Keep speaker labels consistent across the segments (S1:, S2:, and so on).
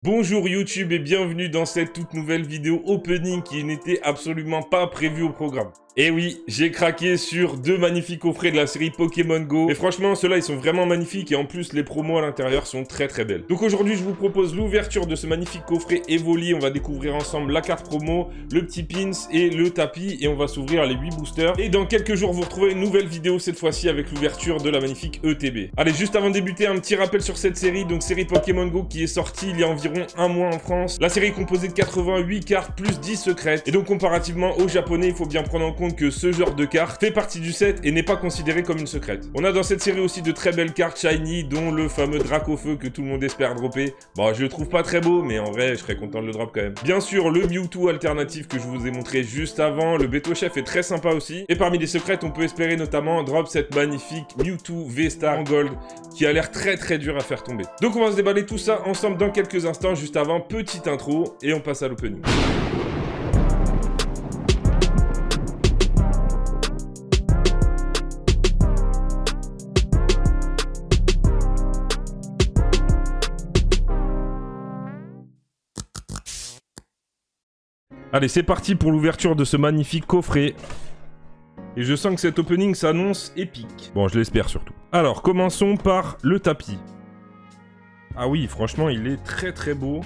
S1: Bonjour YouTube et bienvenue dans cette toute nouvelle vidéo opening qui n'était absolument pas prévue au programme. Et oui, j'ai craqué sur deux magnifiques coffrets de la série Pokémon Go. Et franchement, ceux-là, ils sont vraiment magnifiques et en plus, les promos à l'intérieur sont très très belles. Donc aujourd'hui, je vous propose l'ouverture de ce magnifique coffret Evoli. On va découvrir ensemble la carte promo, le petit pins et le tapis et on va s'ouvrir les 8 boosters. Et dans quelques jours, vous retrouvez une nouvelle vidéo cette fois-ci avec l'ouverture de la magnifique ETB. Allez, juste avant de débuter, un petit rappel sur cette série. Donc série Pokémon Go qui est sortie il y a environ un mois en France. La série est composée de 88 cartes plus 10 secrètes. Et donc comparativement aux japonais, il faut bien prendre en compte que ce genre de carte fait partie du set et n'est pas considéré comme une secrète. On a dans cette série aussi de très belles cartes shiny, dont le fameux Dracofeu que tout le monde espère dropper. Bon, je le trouve pas très beau, mais en vrai, je serais content de le drop quand même. Bien sûr, le Mewtwo alternatif que je vous ai montré juste avant, le Beto Chef est très sympa aussi. Et parmi les secrètes, on peut espérer notamment drop cette magnifique Mewtwo V-Star en gold, qui a l'air très très dur à faire tomber. Donc on va se déballer tout ça ensemble dans quelques instants. Juste avant, petite intro, et on passe à l'opening. Allez, c'est parti pour l'ouverture de ce magnifique coffret. Et je sens que cet opening s'annonce épique. Bon, je l'espère surtout. Alors, commençons par le tapis. Ah oui, franchement, il est très très beau.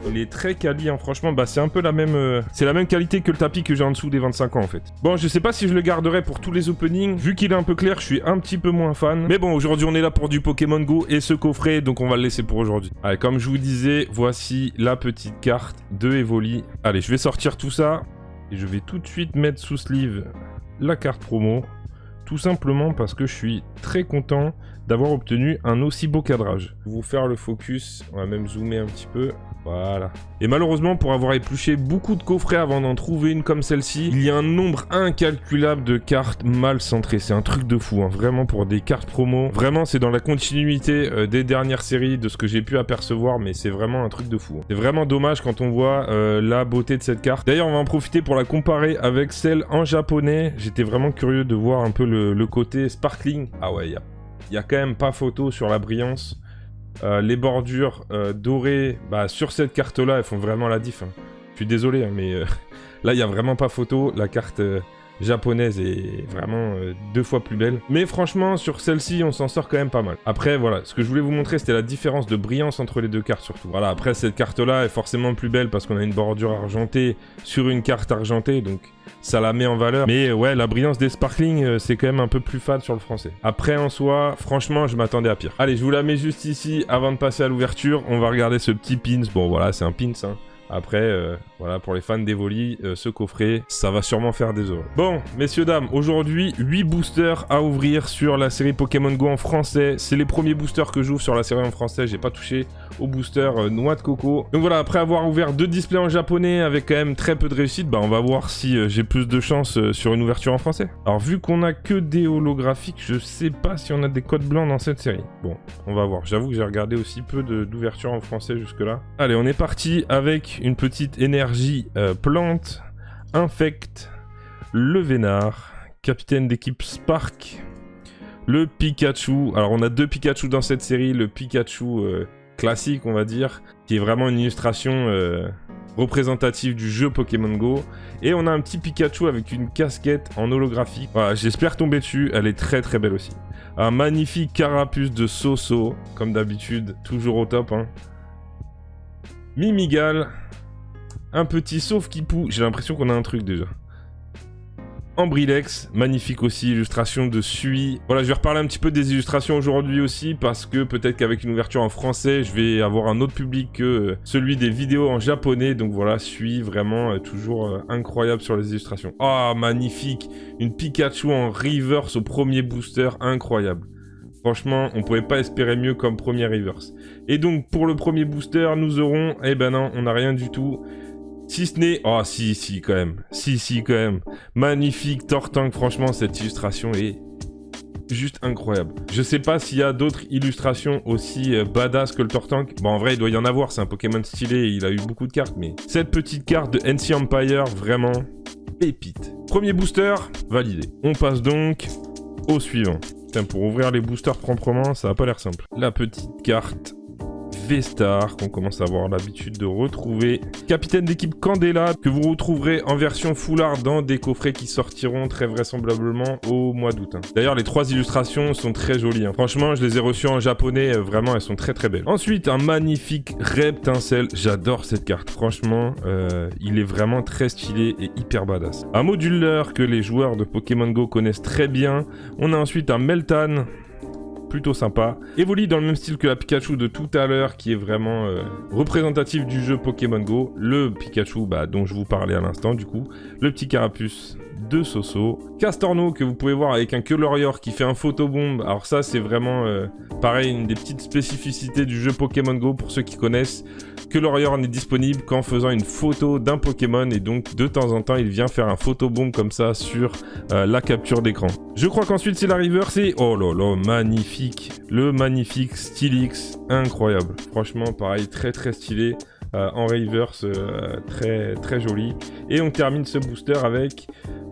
S1: Il est très quali, hein. Franchement, bah c'est un peu la même... c'est la même qualité que le tapis que j'ai en dessous des 25 ans, en fait. Bon, je sais pas si je le garderai pour tous les openings. Vu qu'il est un peu clair, je suis un petit peu moins fan. Mais bon, aujourd'hui, on est là pour du Pokémon Go et ce coffret, donc on va le laisser pour aujourd'hui. Allez, comme je vous disais, voici la petite carte de Evoli. Allez, je vais sortir tout ça. Et je vais tout de suite mettre sous sleeve la carte promo. Tout simplement parce que je suis très content d'avoir obtenu un aussi beau cadrage. Je vais vous faire le focus, on va même zoomer un petit peu. Voilà. Et malheureusement, pour avoir épluché beaucoup de coffrets avant d'en trouver une comme celle-ci, il y a un nombre incalculable de cartes mal centrées. C'est un truc de fou, hein. Vraiment, pour des cartes promo. Vraiment, c'est dans la continuité des dernières séries, de ce que j'ai pu apercevoir, mais c'est vraiment un truc de fou, hein. C'est vraiment dommage quand on voit la beauté de cette carte. D'ailleurs, on va en profiter pour la comparer avec celle en japonais. J'étais vraiment curieux de voir un peu le côté sparkling. Ah ouais, il y a quand même pas photo sur la brillance. Les bordures dorées, bah, sur cette carte-là, elles font vraiment la diff, hein. Je suis désolé, hein, mais là, il n'y a vraiment pas photo. La carte japonaise est vraiment deux fois plus belle. Mais franchement, sur celle-ci, on s'en sort quand même pas mal. Après, voilà, ce que je voulais vous montrer, c'était la différence de brillance entre les deux cartes, surtout. Voilà, après, cette carte-là est forcément plus belle parce qu'on a une bordure argentée sur une carte argentée, donc ça la met en valeur. Mais ouais, la brillance des sparkling, c'est quand même un peu plus fade sur le français. Après, en soi, franchement, je m'attendais à pire. Allez, je vous la mets juste ici avant de passer à l'ouverture. On va regarder ce petit pins. Bon, voilà, c'est un pins, hein. Après, voilà, pour les fans d'Evoli, ce coffret, ça va sûrement faire des heureux. Bon, messieurs, dames, aujourd'hui, 8 boosters à ouvrir sur la série Pokémon Go en français. C'est les premiers boosters que j'ouvre sur la série en français. J'ai pas touché au booster noix de coco. Donc voilà, après avoir ouvert 2 displays en japonais avec quand même très peu de réussite, bah on va voir si j'ai plus de chance sur une ouverture en français. Alors, vu qu'on a que des holographiques, je sais pas si on a des codes blancs dans cette série. Bon, on va voir. J'avoue que j'ai regardé aussi peu d'ouvertures en français jusque-là. Allez, on est parti avec une petite énergie plante, infect, le Vénard, capitaine d'équipe Spark, le Pikachu. Alors on a 2 Pikachu dans cette série, le Pikachu classique on va dire, qui est vraiment une illustration représentative du jeu Pokémon Go, et on a un petit Pikachu avec une casquette en holographique. Voilà, j'espère tomber dessus, elle est très très belle aussi. Un magnifique carapuce de Soso, comme d'habitude, toujours au top, hein. Mimigal, un petit Sauf-Kipou, j'ai l'impression qu'on a un truc déjà. Ambrilex, magnifique aussi, illustration de Sui. Voilà, je vais reparler un petit peu des illustrations aujourd'hui aussi, parce que peut-être qu'avec une ouverture en français, je vais avoir un autre public que celui des vidéos en japonais. Donc voilà, Sui, vraiment toujours incroyable sur les illustrations. Ah, magnifique, une Pikachu en reverse au premier booster, incroyable. Franchement, on pouvait pas espérer mieux comme premier reverse. Et donc, pour le premier booster, nous aurons... Eh ben non, on n'a rien du tout. Si ce n'est... Oh, si, quand même. Si, quand même. Magnifique Tortank. Franchement, cette illustration est juste incroyable. Je sais pas s'il y a d'autres illustrations aussi badass que le Tortank. Bon, en vrai, il doit y en avoir. C'est un Pokémon stylé. Il a eu beaucoup de cartes. Mais cette petite carte de NC Empire, vraiment pépite. Premier booster, validé. On passe donc au suivant. Putain, pour ouvrir les boosters proprement, ça a pas l'air simple. La petite carte V-Star qu'on commence à avoir l'habitude de retrouver. Capitaine d'équipe Candela que vous retrouverez en version full art dans des coffrets qui sortiront très vraisemblablement au mois d'août. D'ailleurs, les 3 illustrations sont très jolies. Franchement, je les ai reçues en japonais. Vraiment, elles sont très très belles. Ensuite, un magnifique Reptincelle. J'adore cette carte. Franchement, il est vraiment très stylé et hyper badass. Un modulaire que les joueurs de Pokémon Go connaissent très bien. On a ensuite un Meltan. Plutôt sympa. Evoli dans le même style que la Pikachu de tout à l'heure, qui est vraiment représentatif du jeu Pokémon Go. Le Pikachu dont je vous parlais à l'instant, du coup. Le petit Carapuce de Soso. Castorno que vous pouvez voir avec un Colorior qui fait un photobomb. Alors ça, c'est vraiment pareil, une des petites spécificités du jeu Pokémon Go pour ceux qui connaissent. Colorior n'est disponible qu'en faisant une photo d'un Pokémon et donc de temps en temps il vient faire un photobomb comme ça sur la capture d'écran. Je crois qu'ensuite c'est la Reverse et oh là là, magnifique. Le magnifique Steelix, incroyable. Franchement pareil, très très stylé. En reverse, très très joli. Et on termine ce booster avec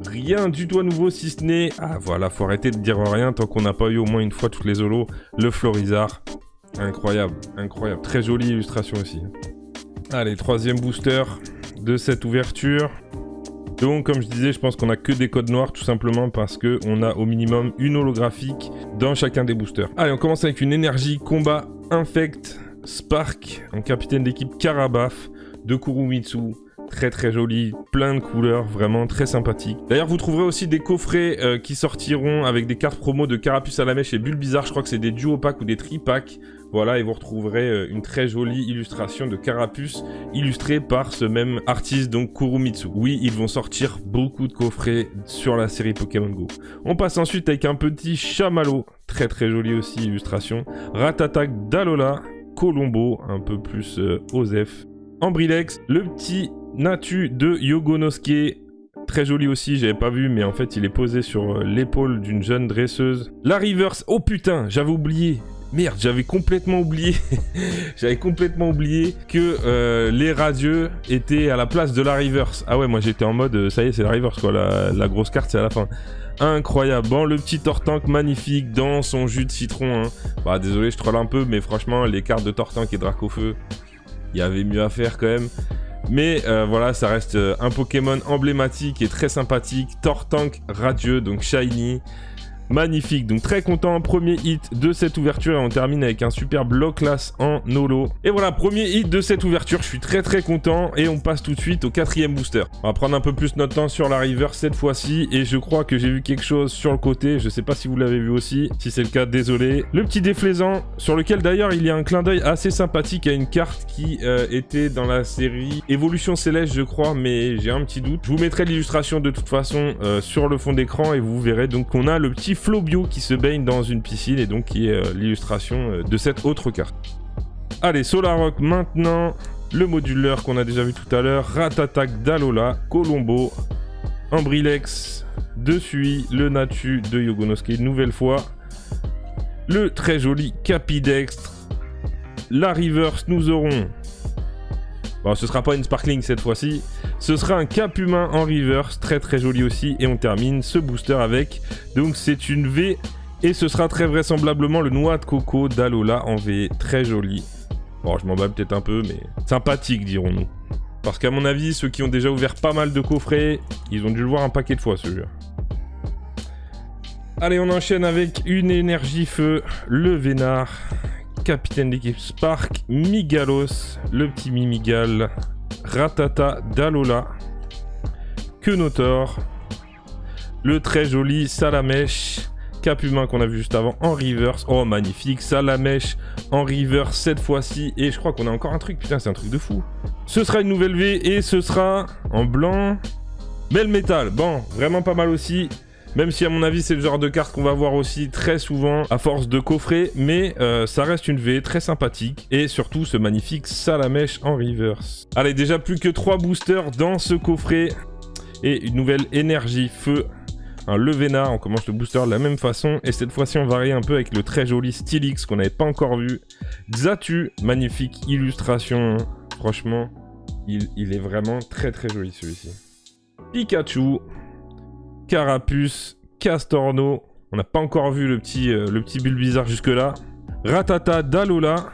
S1: rien du tout à nouveau si ce n'est... Ah voilà, faut arrêter de dire rien tant qu'on n'a pas eu au moins une fois toutes les holos. Le Florizard. Incroyable, incroyable. Très jolie illustration aussi. Allez, 3e booster de cette ouverture. Donc, comme je disais, je pense qu'on a que des codes noirs, tout simplement parce qu'on a au minimum une holographique dans chacun des boosters. Allez, on commence avec une énergie combat infect Spark, un capitaine d'équipe Karabaf de Kurumitsu. Très très joli, plein de couleurs, vraiment très sympathique. D'ailleurs, vous trouverez aussi des coffrets qui sortiront avec des cartes promo de Carapuce à la mèche et Bulbizarre. Je crois que c'est des duo packs ou des tri-packs. Voilà, et vous retrouverez une très jolie illustration de Carapuce illustrée par ce même artiste, donc Kurumitsu. Oui, ils vont sortir beaucoup de coffrets sur la série Pokémon Go. On passe ensuite avec un petit Chamallow, très très joli aussi illustration. Ratatak d'Alola, Colombo, un peu plus Osef. Ambrilex, le petit Natu de Yogonosuke, très joli aussi, j'avais pas vu, mais en fait il est posé sur l'épaule d'une jeune dresseuse. La Reverse, oh putain, j'avais oublié. Merde, j'avais complètement oublié. J'avais complètement oublié que les radieux étaient à la place de la Reverse. Ah ouais, moi j'étais en mode, ça y est, c'est la Reverse quoi, la grosse carte c'est à la fin. Incroyable, bon, le petit Tortank magnifique dans son jus de citron. Bah désolé, je troll un peu, mais franchement, les cartes de Tortank et Dracofeu, il y avait mieux à faire quand même. Mais voilà, ça reste un Pokémon emblématique et très sympathique. Tortank radieux, donc shiny. Magnifique, donc très content, premier hit de cette ouverture et on termine avec un super bloc class en holo. Et voilà, premier hit de cette ouverture, je suis très très content et on passe tout de suite au 4e booster. On va prendre un peu plus notre temps sur la river cette fois-ci et je crois que j'ai vu quelque chose sur le côté, je sais pas si vous l'avez vu aussi, si c'est le cas, désolé. Le petit déflaisant, sur lequel d'ailleurs il y a un clin d'œil assez sympathique à une carte qui était dans la série Évolution Céleste je crois, mais j'ai un petit doute. Je vous mettrai l'illustration de toute façon sur le fond d'écran et vous verrez donc qu'on a le petit Flobio qui se baigne dans une piscine et donc qui est l'illustration de cette autre carte. Allez, Solarock maintenant, le modulaire qu'on a déjà vu tout à l'heure, Ratatak d'Alola, Colombo, Ambrilex, Desui, le Natu de Yogonosuke une nouvelle fois, le très joli Capidextre, la Reverse, nous aurons... Bon, ce sera pas une Sparkling cette fois-ci, ce sera un Cap humain en reverse, très très joli aussi, et on termine ce booster avec, donc c'est une V, et ce sera très vraisemblablement le Noix de Coco d'Alola en V, très joli. Bon, je m'emballe peut-être un peu, mais sympathique dirons-nous. Parce qu'à mon avis, ceux qui ont déjà ouvert pas mal de coffrets, ils ont dû le voir un paquet de fois ce jeu. Allez, on enchaîne avec une énergie feu, le Vénard. Capitaine d'équipe Spark, Migalos, le petit Mimigal, Ratata d'Alola, Quenotor, le très joli Salamèche, Cap humain qu'on a vu juste avant en reverse. Oh magnifique, Salamèche en reverse cette fois-ci. Et je crois qu'on a encore un truc, putain c'est un truc de fou. Ce sera une nouvelle V et ce sera en blanc, Melmetal. Bon, vraiment pas mal aussi. Même si à mon avis c'est le genre de carte qu'on va voir aussi très souvent à force de coffrer, mais ça reste une V très sympathique et surtout ce magnifique Salamèche en reverse. Allez, déjà plus que 3 boosters dans ce coffret et une nouvelle énergie feu, un Levénard, on commence le booster de la même façon et cette fois-ci on varie un peu avec le très joli Steelix qu'on n'avait pas encore vu. Xatu, magnifique illustration, franchement il est vraiment très très joli celui-ci. Pikachu, Carapuce, Castorno, on n'a pas encore vu le petit Bulbizarre jusque-là. Ratata d'Alola,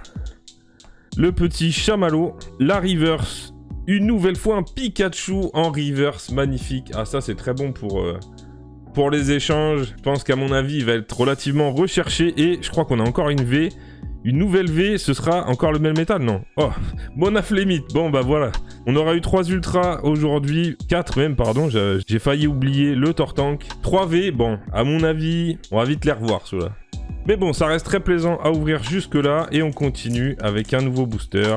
S1: le petit chamallow, la reverse, une nouvelle fois un Pikachu en reverse, magnifique. Ah ça c'est très bon pour les échanges. Je pense qu'à mon avis il va être relativement recherché et je crois qu'on a encore une V. Une nouvelle V, ce sera encore le même métal, non? Oh, Monaflémite, bon bah voilà. On aura eu 3 ultras aujourd'hui, 4 même, pardon, j'ai failli oublier le Tortank. 3 V, bon, à mon avis, on va vite les revoir ceux-là. Mais bon, ça reste très plaisant à ouvrir jusque-là et on continue avec un nouveau booster.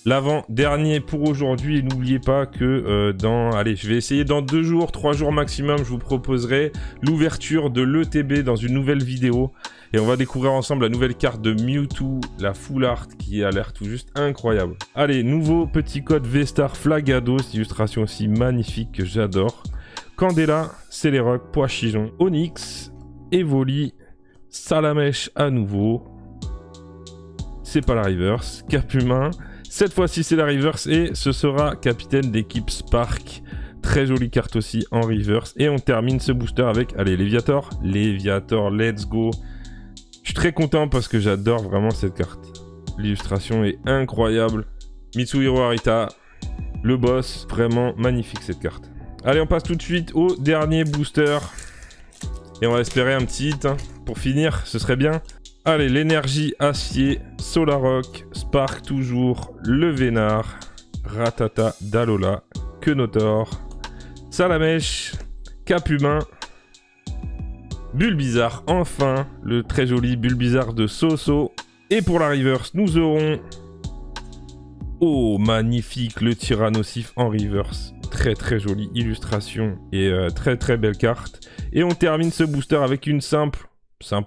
S1: L'avant-dernier pour aujourd'hui, et n'oubliez pas que allez, je vais essayer dans 2 jours, 3 jours maximum, je vous proposerai l'ouverture de l'ETB dans une nouvelle vidéo. Et on va découvrir ensemble la nouvelle carte de Mewtwo, la Full Art, qui a l'air tout juste incroyable. Allez, nouveau petit code V-Star Flagados, illustration aussi magnifique que j'adore. Candela, Celerock, Poichijon, Onyx, Evoli, Salamèche à nouveau. C'est pas la reverse, Cap Humain. Cette fois-ci c'est la reverse et ce sera capitaine d'équipe Spark. Très jolie carte aussi en reverse. Et on termine ce booster avec, allez, Léviator. Léviator, let's go. Je suis très content parce que j'adore vraiment cette carte. L'illustration est incroyable. Mitsuhiro Arita, le boss, vraiment magnifique cette carte. Allez, on passe tout de suite au dernier booster. Et on va espérer un petit hit, hein. Pour finir, ce serait bien. Allez, l'énergie acier, Solarock, Spark toujours, le Vénard, Ratata, Dalola, Kenotor, Salamèche, Cap Humain, Bulbizarre, enfin, le très joli Bulbizarre de Soso. Et pour la reverse, nous aurons... Oh, magnifique, le Tyrannosif en reverse. Très très jolie illustration et très très belle carte. Et on termine ce booster avec une simple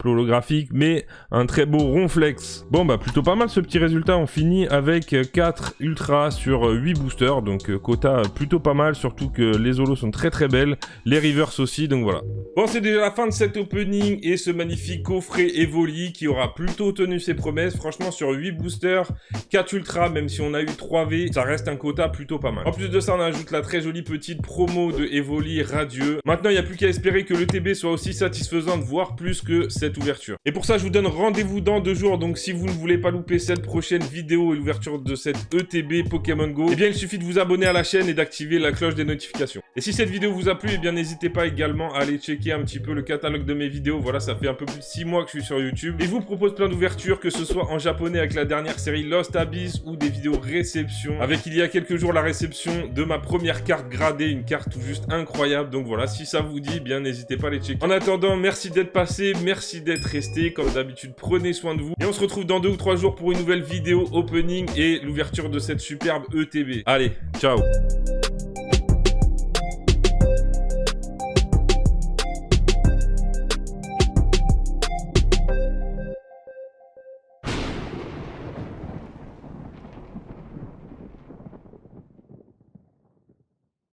S1: holographique, mais un très beau Ronflex. Bon bah plutôt pas mal ce petit résultat, on finit avec 4 ultras sur 8 boosters, donc quota plutôt pas mal, surtout que les holos sont très très belles, les reverse aussi, donc voilà. Bon, c'est déjà la fin de cet opening et ce magnifique coffret Evoli qui aura plutôt tenu ses promesses. Franchement, sur 8 boosters, 4 ultras, même si on a eu 3 V, ça reste un quota plutôt pas mal. En plus de ça, on ajoute la très jolie petite promo de Evoli Radieux. Maintenant, il n'y a plus qu'à espérer que le TB soit aussi satisfaisante, voire plus que cette ouverture. Et pour ça, je vous donne rendez-vous dans 2 jours, donc si vous ne voulez pas louper cette prochaine vidéo et l'ouverture de cette ETB Pokémon Go, eh bien il suffit de vous abonner à la chaîne et d'activer la cloche des notifications. Et si cette vidéo vous a plu, eh bien n'hésitez pas également à aller checker un petit peu le catalogue de mes vidéos. Voilà, ça fait un peu plus de 6 mois que je suis sur YouTube. Et je vous propose plein d'ouvertures, que ce soit en japonais avec la dernière série Lost Abyss ou des vidéos réception. Avec il y a quelques jours la réception de ma première carte gradée, une carte tout juste incroyable. Donc voilà, si ça vous dit, eh bien n'hésitez pas à les checker. En attendant, merci d'être passé, merci d'être resté. Comme d'habitude, prenez soin de vous. Et on se retrouve dans 2 ou 3 jours pour une nouvelle vidéo opening et l'ouverture de cette superbe ETB. Allez, ciao!